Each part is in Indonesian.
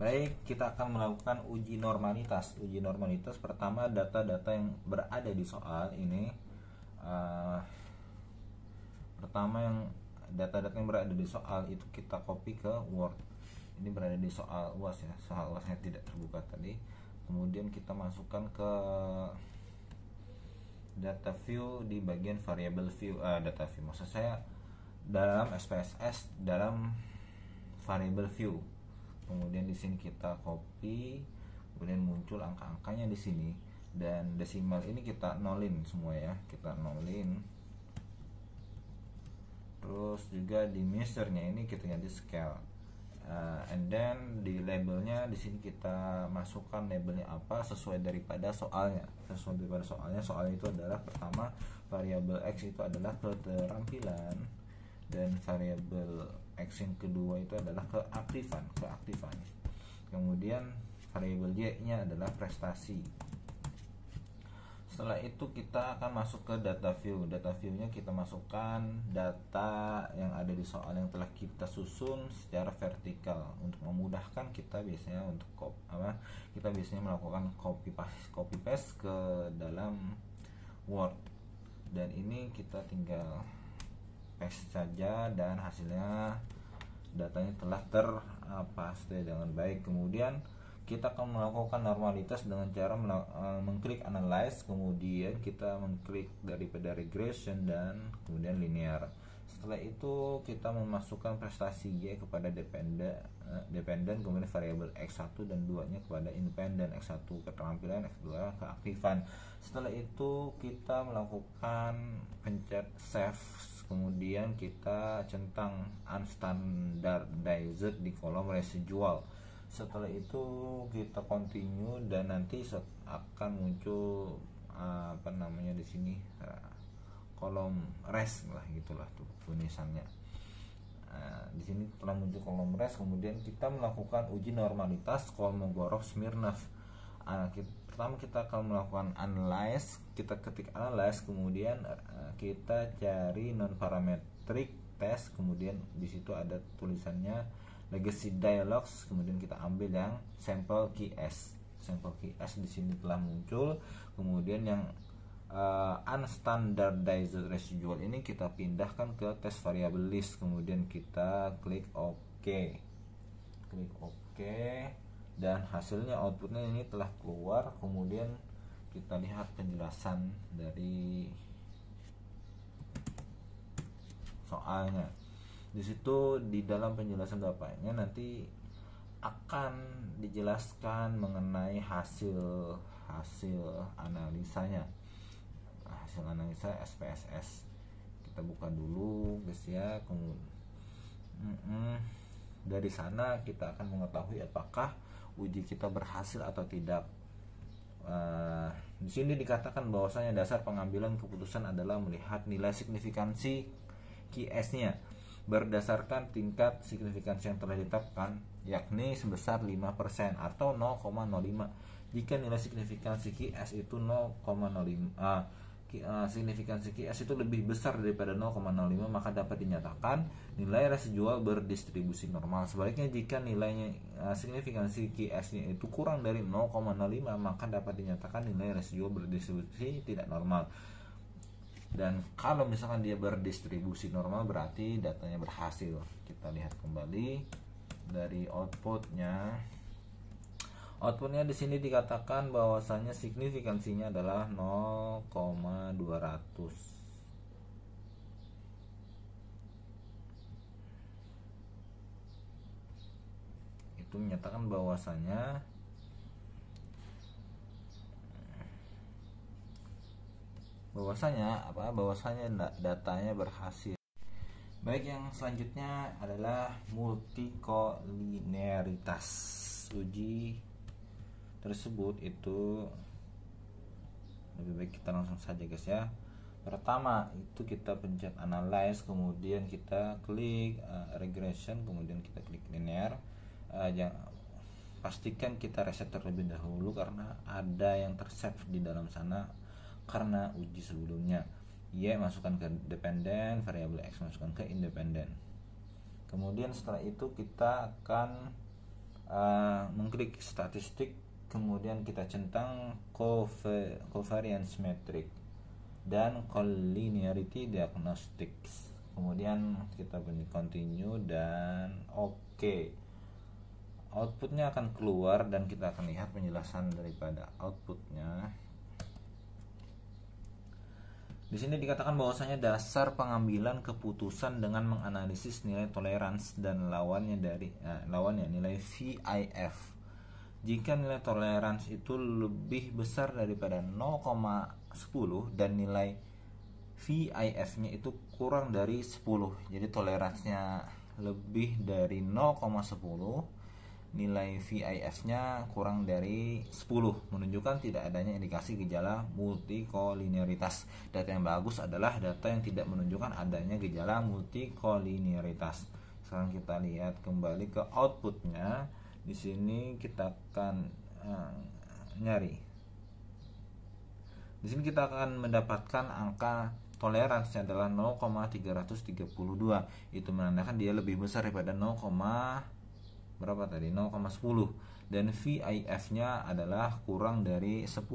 Baik, kita akan melakukan uji normalitas. Uji normalitas pertama, data-data yang berada di soal ini. Pertama, yang data-data yang berada di soal itu kita copy ke Word. Ini berada di soal UAS ya, soal UASnya tidak terbuka tadi. Kemudian kita masukkan ke data view di bagian variable view, data view maksud saya dalam SPSS dalam variable view. Kemudian di sini kita copy, kemudian muncul angka-angkanya di sini, dan desimal ini kita nolin semua ya, kita nolin. Terus juga di measure-nya ini kita ganti scale, and then di labelnya di sini kita masukkan labelnya apa sesuai daripada soalnya. Soalnya itu adalah pertama variabel x itu adalah keterampilan, dan variabel x yang kedua itu adalah keaktifan. Kemudian variabel y nya adalah prestasi. Setelah itu kita akan masuk ke data view. Data view-nya kita masukkan data yang ada di soal yang telah kita susun secara vertikal. Untuk memudahkan kita biasanya kita biasanya melakukan copy paste ke dalam Word. Dan ini kita tinggal paste saja dan hasilnya datanya telah terpaste dengan baik. Kemudian kita akan melakukan normalitas dengan cara mengklik analyze, kemudian kita mengklik daripada regression dan kemudian linear. Setelah itu kita memasukkan prestasi Y kepada dependen, kemudian variabel X1 dan 2 nya kepada independen, X1 keterampilan, X2 keaktifan. Setelah itu kita melakukan pencet save, kemudian kita centang unstandardized di kolom residual. Setelah itu kita continue dan nanti akan muncul di sini kolom res lah, gitulah tuh tulisannya. Di sini telah muncul kolom res. Kemudian kita melakukan uji normalitas Kolmogorov-Smirnov. Pertama kita akan melakukan analyze, kita ketik analyze, kemudian kita cari non parametric test, kemudian di situ ada tulisannya legacy dialogues, kemudian kita ambil yang sampel key S. Di sini telah muncul. Kemudian yang unstandardized residual ini kita pindahkan ke test variable list, kemudian kita klik OK. Dan hasilnya, outputnya ini telah keluar. Kemudian kita lihat penjelasan dari soalnya. Di situ di dalam penjelasan bapaknya nanti akan dijelaskan mengenai hasil analisanya, hasil analisa SPSS. Kita buka dulu guys ya. Dari sana kita akan mengetahui apakah uji kita berhasil atau tidak. Di sini dikatakan bahwasanya dasar pengambilan keputusan adalah melihat nilai signifikansi QS-nya berdasarkan tingkat signifikansi yang telah ditetapkan, yakni sebesar 5% atau 0,05. Jika nilai signifikansi QS itu 0,05, signifikansi QS itu lebih besar daripada 0,05, maka dapat dinyatakan nilai residual berdistribusi normal. Sebaliknya, jika nilainya signifikansi QS-nya itu kurang dari 0,05, maka dapat dinyatakan nilai residual berdistribusi tidak normal. Dan kalau misalkan dia berdistribusi normal, berarti datanya berhasil. Kita lihat kembali dari outputnya. Outputnya di sini dikatakan bahwasanya signifikansinya adalah 0,200. Itu menyatakan bahwasanya datanya berhasil. Baik, yang selanjutnya adalah multikolinearitas. Uji tersebut itu lebih baik kita langsung saja guys ya. Pertama itu kita pencet analyze, kemudian kita klik regression, kemudian kita klik linear. Pastikan kita reset terlebih dahulu karena ada yang tersave di dalam sana karena uji sebelumnya. Y masukkan ke dependen, variabel X masukkan ke independen. Kemudian setelah itu kita akan mengklik statistik, kemudian kita centang covariance metric dan collinearity diagnostics, kemudian kita bunyi continue dan oke. Outputnya akan keluar dan kita akan lihat penjelasan daripada outputnya. Di sini dikatakan bahwasanya dasar pengambilan keputusan dengan menganalisis nilai toleransi dan lawannya nilai VIF. Jika nilai toleransi itu lebih besar daripada 0,10 dan nilai VIF-nya itu kurang dari 10, jadi toleransinya lebih dari 0,10, nilai VIF-nya kurang dari 10, menunjukkan tidak adanya indikasi gejala multikolinearitas. Data yang bagus adalah data yang tidak menunjukkan adanya gejala multikolinearitas. Sekarang kita lihat kembali ke outputnya. Di sini kita akan nyari. Di sini kita akan mendapatkan angka toleransinya adalah 0,332. Itu menandakan dia lebih besar daripada 0,10 dan VIF-nya adalah kurang dari 10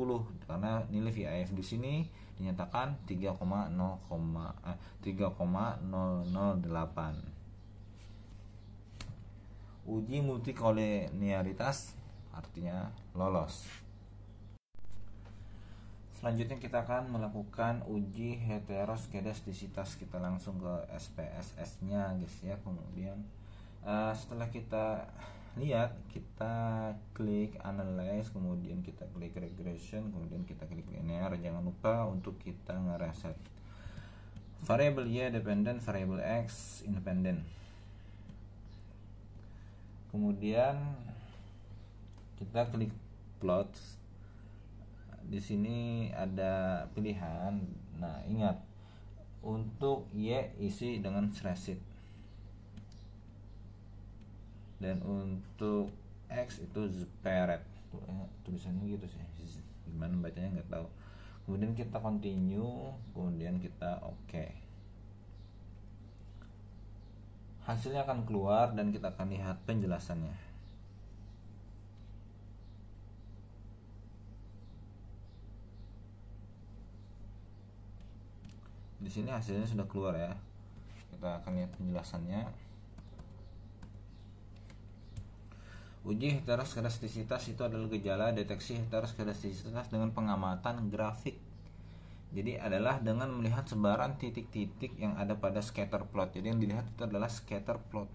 karena nilai VIF di sini dinyatakan 3,008. Uji multikolinearitas artinya lolos. Selanjutnya kita akan melakukan uji heteroskedastisitas. Kita langsung ke SPSS-nya guys ya. Kemudian setelah kita lihat, kita klik analyze, kemudian kita klik regression, kemudian kita klik linear. Jangan lupa untuk kita ngereset variable Y dependent, variable X independent. Kemudian kita klik plot. Di sini ada pilihan. Nah, ingat untuk Y isi dengan spreadsheet. Dan untuk X itu Zperet, tulisannya gitu sih, gimana bacanya nggak tahu. Kemudian kita continue, kemudian kita oke. Hasilnya akan keluar dan kita akan lihat penjelasannya. Di sini hasilnya sudah keluar ya. Kita akan lihat penjelasannya. Uji heteroskedastisitas itu adalah gejala deteksi heteroskedastisitas dengan pengamatan grafik. Jadi adalah dengan melihat sebaran titik-titik yang ada pada scatter plot. Jadi yang dilihat itu adalah scatter plot.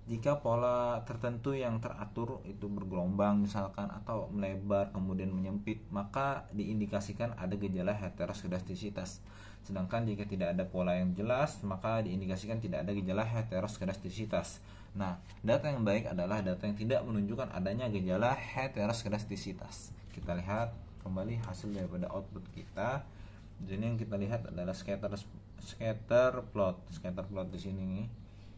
Jika pola tertentu yang teratur itu bergelombang misalkan atau melebar kemudian menyempit, maka diindikasikan ada gejala heteroskedastisitas. Sedangkan jika tidak ada pola yang jelas, maka diindikasikan tidak ada gejala heteroskedastisitas. Nah, data yang baik adalah data yang tidak menunjukkan adanya gejala heteroskedastisitas. Kita lihat kembali hasil daripada output kita. Jadi yang kita lihat adalah scatter plot. Scatter plot di sini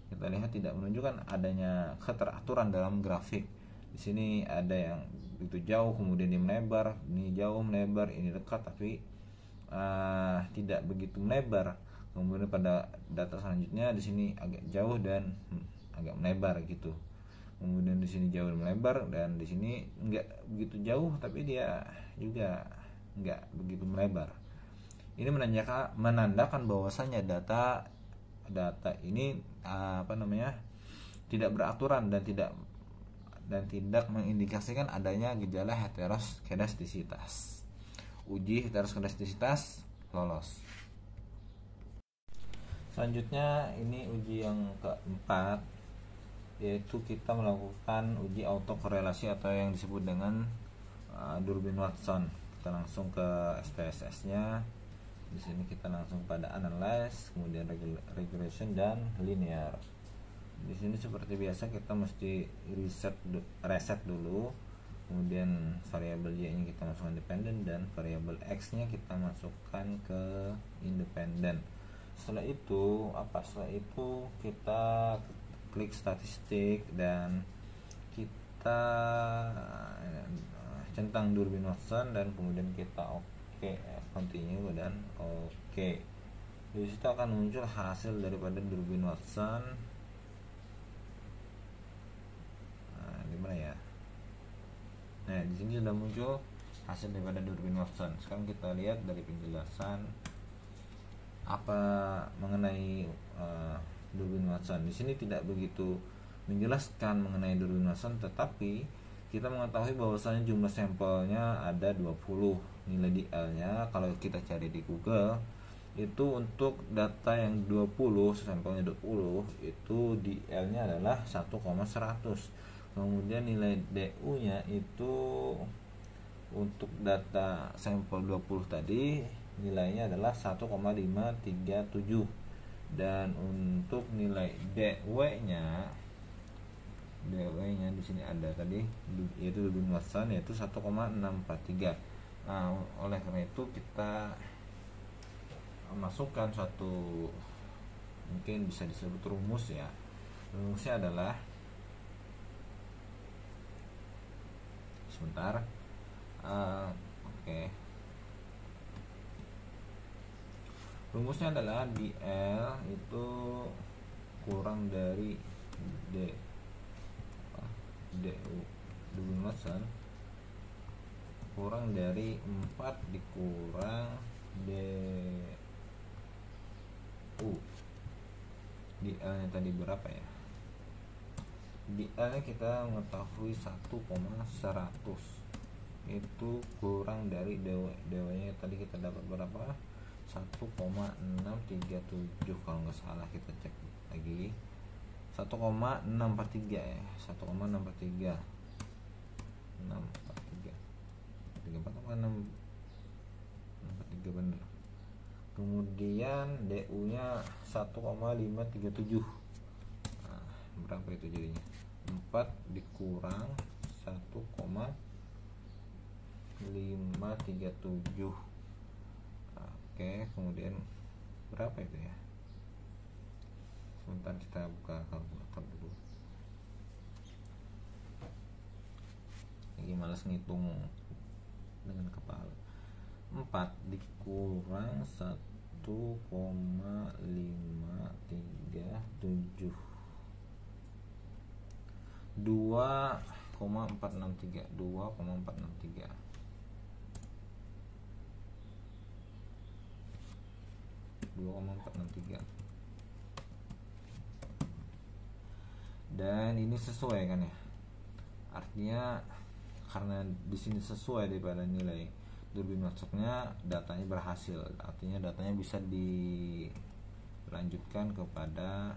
kita lihat tidak menunjukkan adanya keteraturan dalam grafik. Di sini ada yang begitu jauh kemudian dia melebar, ini jauh melebar, ini dekat tapi tidak begitu melebar. Kemudian pada data selanjutnya di sini agak jauh dan agak melebar gitu. Kemudian di sini jauh melebar dan di sini enggak begitu jauh tapi dia juga enggak begitu melebar. Ini menandakan bahwasanya data ini tidak beraturan dan tidak mengindikasikan adanya gejala heteroskedastisitas. Uji heteroskedastisitas lolos. Selanjutnya ini uji yang keempat, yaitu kita melakukan uji autokorelasi atau yang disebut dengan Durbin Watson. Kita langsung ke SPSS-nya. Di sini kita langsung pada analyze, kemudian regression dan linear. Di sini seperti biasa kita mesti reset dulu. Kemudian variabel Y-nya kita masukkan independen dan variabel X-nya kita masukkan ke independen. Setelah itu kita klik statistik dan kita centang Durbin Watson dan kemudian kita continue dan oke. Di situ akan muncul hasil daripada Durbin Watson. Gimana ya? di sini sudah muncul hasil daripada Durbin Watson. Sekarang kita lihat dari penjelasan apa mengenai Durbin Watson. Di sini tidak begitu menjelaskan mengenai Durbin Watson, tetapi kita mengetahui bahwasanya jumlah sampelnya ada 20. Nilai DL-nya kalau kita cari di Google itu untuk data yang 20, sampelnya 20, itu DL-nya adalah 1,100. Kemudian nilai DU-nya itu untuk data sampel 20 tadi nilainya adalah 1,537. Dan untuk nilai DW-nya di sini ada tadi, yaitu Durbin Watson, yaitu 1,643. Nah, oleh karena itu kita masukkan suatu, mungkin bisa disebut rumus ya. Rumusnya adalah, sebentar, rumusnya adalah DL itu kurang dari DU Durbin Watson kurang dari 4 dikurang DU. DL nya tadi berapa ya? DL nya kita mengetahui 1,100, itu kurang dari DW nya tadi kita dapat berapa? 1,637 kalau nggak salah, kita cek lagi. 1,643 ya, 1,643 benar. Kemudian DU nya 1,537. Nah, berapa itu jadinya? 4 dikurang 1,537. Oke, kemudian berapa itu ya? Sebentar, kita buka kalkulator dulu. Lagi malas ngitung dengan kepala. 4 dikurang 1,537, 2,463. Dan ini sesuai kan ya? Artinya karena di sini sesuai daripada nilai Durbin Watson-nya, datanya berhasil. Artinya datanya bisa dilanjutkan kepada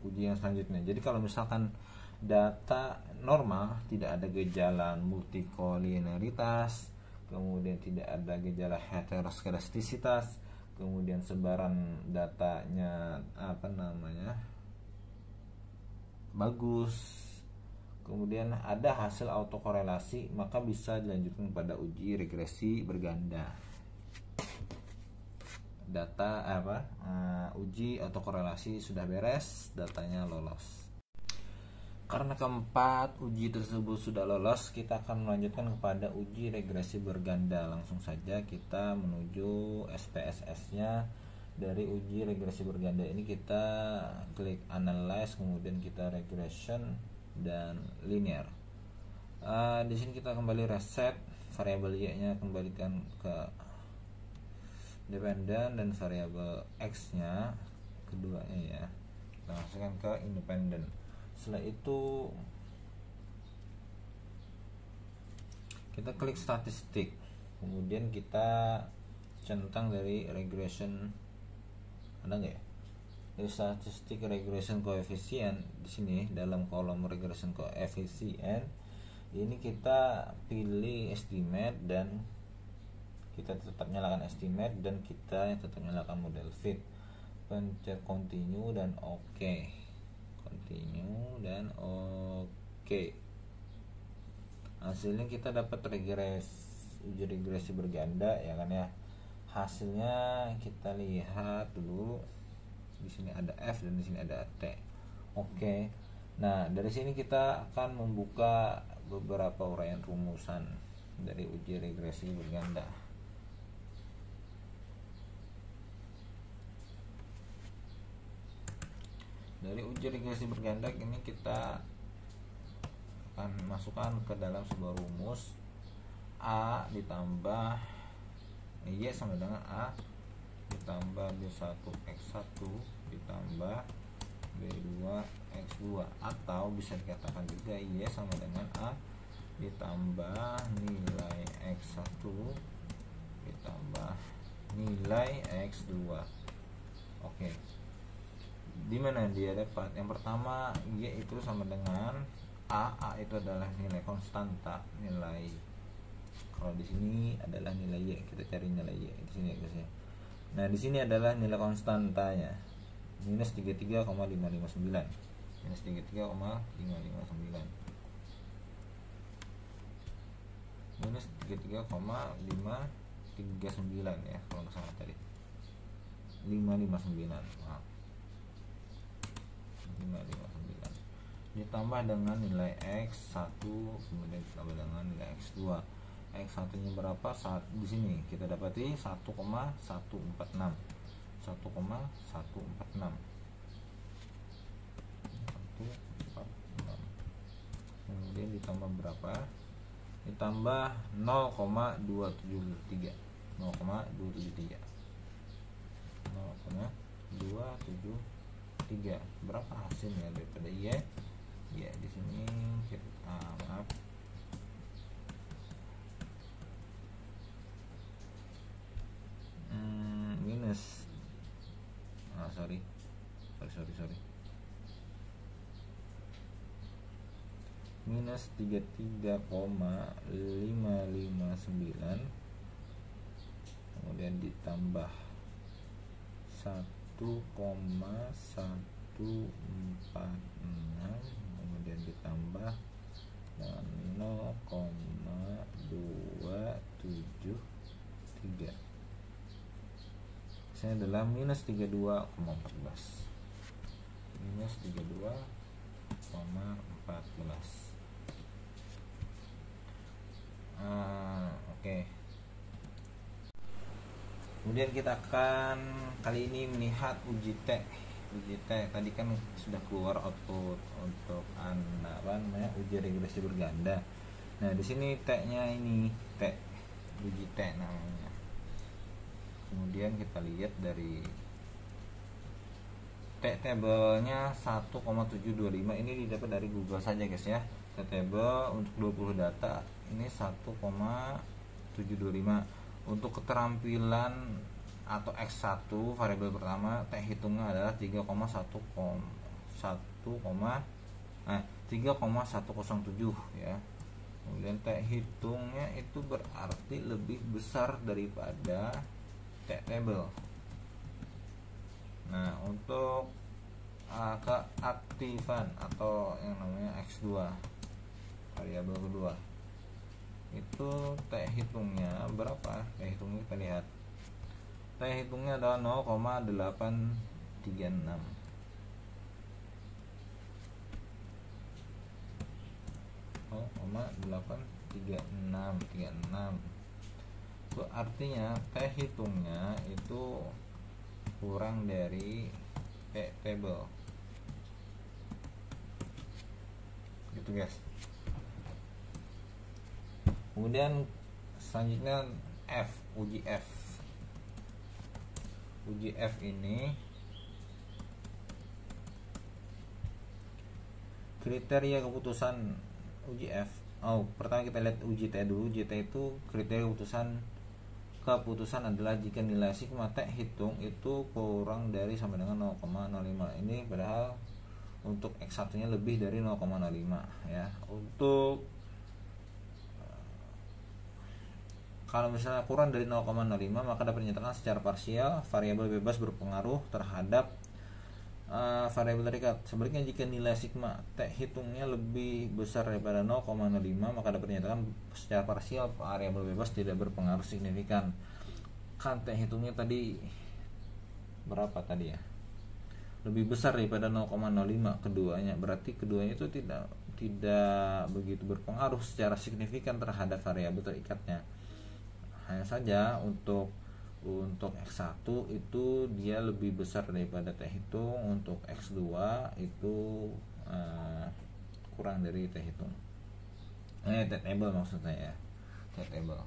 ujian selanjutnya. Jadi kalau misalkan data normal, tidak ada gejala multikolineritas, kemudian tidak ada gejala heteroskedastisitas, kemudian sebaran datanya bagus, kemudian ada hasil autokorelasi, maka bisa dilanjutkan pada uji regresi berganda. Uji autokorelasi sudah beres, datanya lolos. Karena keempat uji tersebut sudah lolos, kita akan melanjutkan kepada uji regresi berganda. Langsung saja kita menuju SPSS-nya. Dari uji regresi berganda ini kita klik analyze, kemudian kita regression dan linear. Di sini kita kembali reset variabel y-nya, kembalikan ke dependen, dan variabel x-nya keduanya ya kita masukkan ke independen. Setelah itu kita klik statistik, kemudian kita centang dari regression, ada nggak ya? Dari statistik regression coefficient, di sini dalam kolom regression coefficient ini kita pilih estimate, dan kita tetap nyalakan estimate, dan kita tetap nyalakan model fit. Pencet continue dan oke. Hasilnya kita dapat uji regresi berganda ya kan ya. Hasilnya kita lihat dulu. Di sini ada F dan di sini ada T. Oke. Nah, dari sini kita akan membuka beberapa uraian rumusan dari uji regresi berganda. Dari uji regresi berganda ini kita akan masukkan ke dalam sebuah rumus A ditambah Y sama dengan A ditambah B1 X1 ditambah B2 X2, atau bisa dikatakan juga Y sama dengan A ditambah nilai X1 ditambah nilai X2. Oke, di mana dia dapat? Yang pertama, Y itu sama dengan A itu adalah nilai konstanta, nilai, kalau di sini adalah nilai Y, kita cari nilai Y di sini guys ya. Nah, di sini adalah nilai konstantanya minus 33,559. Minus 33,559. Minus 33,539 ya, kalau nggak salah tadi. 559. Maaf. 559. Ditambah dengan nilai X1, kemudian ditambah dengan nilai X2. X1 nya berapa? Saat di sini kita dapati 1,146. 1,146. Kemudian ditambah berapa? Ditambah 0,273. 0,273. 0,273. Berapa hasilnya daripada Y? Ya, di sini kita maaf. Minus sorry minus 33,559, kemudian ditambah 1,146, kemudian ditambah dengan 0,273. Ini adalah minus 32,14. Minus 32,14. Oke. Kemudian kita akan kali ini melihat uji T. Tadi kan sudah keluar output untuk uji regresi berganda. Nah, di sini T-nya ini T, uji T namanya. Kemudian kita lihat dari T-table-nya 1,725. Ini didapat dari Google saja guys ya. T-table untuk 20 data ini 1,725. Untuk keterampilan atau X1 variabel pertama, T hitungnya adalah 3,107 ya. Kemudian T hitungnya itu berarti lebih besar daripada T-table. Nah, untuk keaktifan atau yang namanya X2 variabel kedua itu T hitungnya berapa? T hitungnya kita lihat. T hitungnya adalah 0,836. Itu artinya T hitungnya itu kurang dari T-table gitu guys. Kemudian selanjutnya uji F ini kriteria keputusan uji F. Pertama kita lihat uji T dulu. Uji T itu kriteria keputusan adalah jika nilai sigma T hitung itu kurang dari sama dengan 0,05. Ini padahal untuk X1 nya lebih dari 0,05 ya. Untuk kalau misalnya kurang dari 0,05 maka dapat dinyatakan secara parsial variabel bebas berpengaruh terhadap variabel terikat. Sebaliknya jika nilai sigma T hitungnya lebih besar daripada 0,05 maka dapat dinyatakan secara parsial variabel bebas tidak berpengaruh signifikan. Kan T hitungnya tadi berapa tadi ya? Lebih besar daripada 0,05 keduanya. Berarti keduanya itu tidak begitu berpengaruh secara signifikan terhadap variabel terikatnya. Hanya saja untuk X1 itu dia lebih besar daripada T hitung, untuk X2 itu kurang dari T hitung. table maksud saya, table.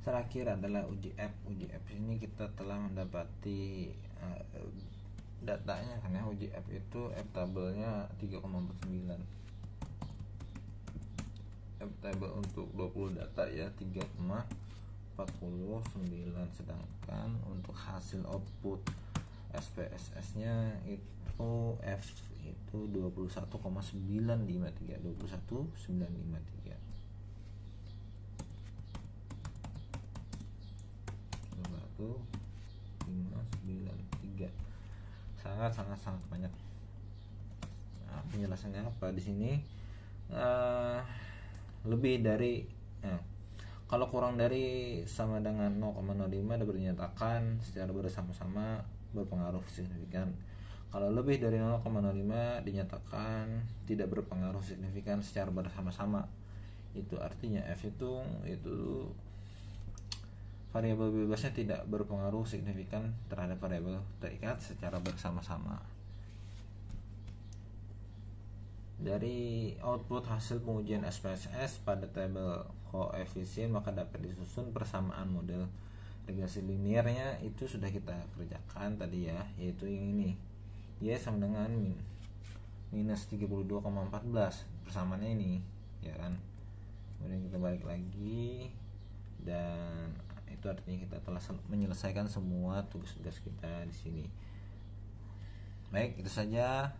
Terakhir adalah uji F. Uji F ini kita telah mendapati datanya, karena uji F itu F tabelnya 3,49. F table untuk 20 data ya 3,49, sedangkan untuk hasil output SPSS nya itu F itu 21,953. 21,953 593, sangat banyak. Nah, penjelasannya apa di sini? Lebih dari kalau kurang dari sama dengan 0,05 dapat dinyatakan secara bersama-sama berpengaruh signifikan. Kalau lebih dari 0,05 dinyatakan tidak berpengaruh signifikan secara bersama-sama. Itu artinya F itu variabel bebasnya tidak berpengaruh signifikan terhadap variabel terikat secara bersama-sama. Dari output hasil pengujian SPSS pada tabel koefisien maka dapat disusun persamaan model regresi linearnya. Itu sudah kita kerjakan tadi ya, yaitu yang ini Y sama dengan minus 32,14, persamaannya ini ya kan. Kemudian kita balik lagi, dan itu artinya kita telah menyelesaikan semua tugas-tugas kita di sini. Baik, itu saja.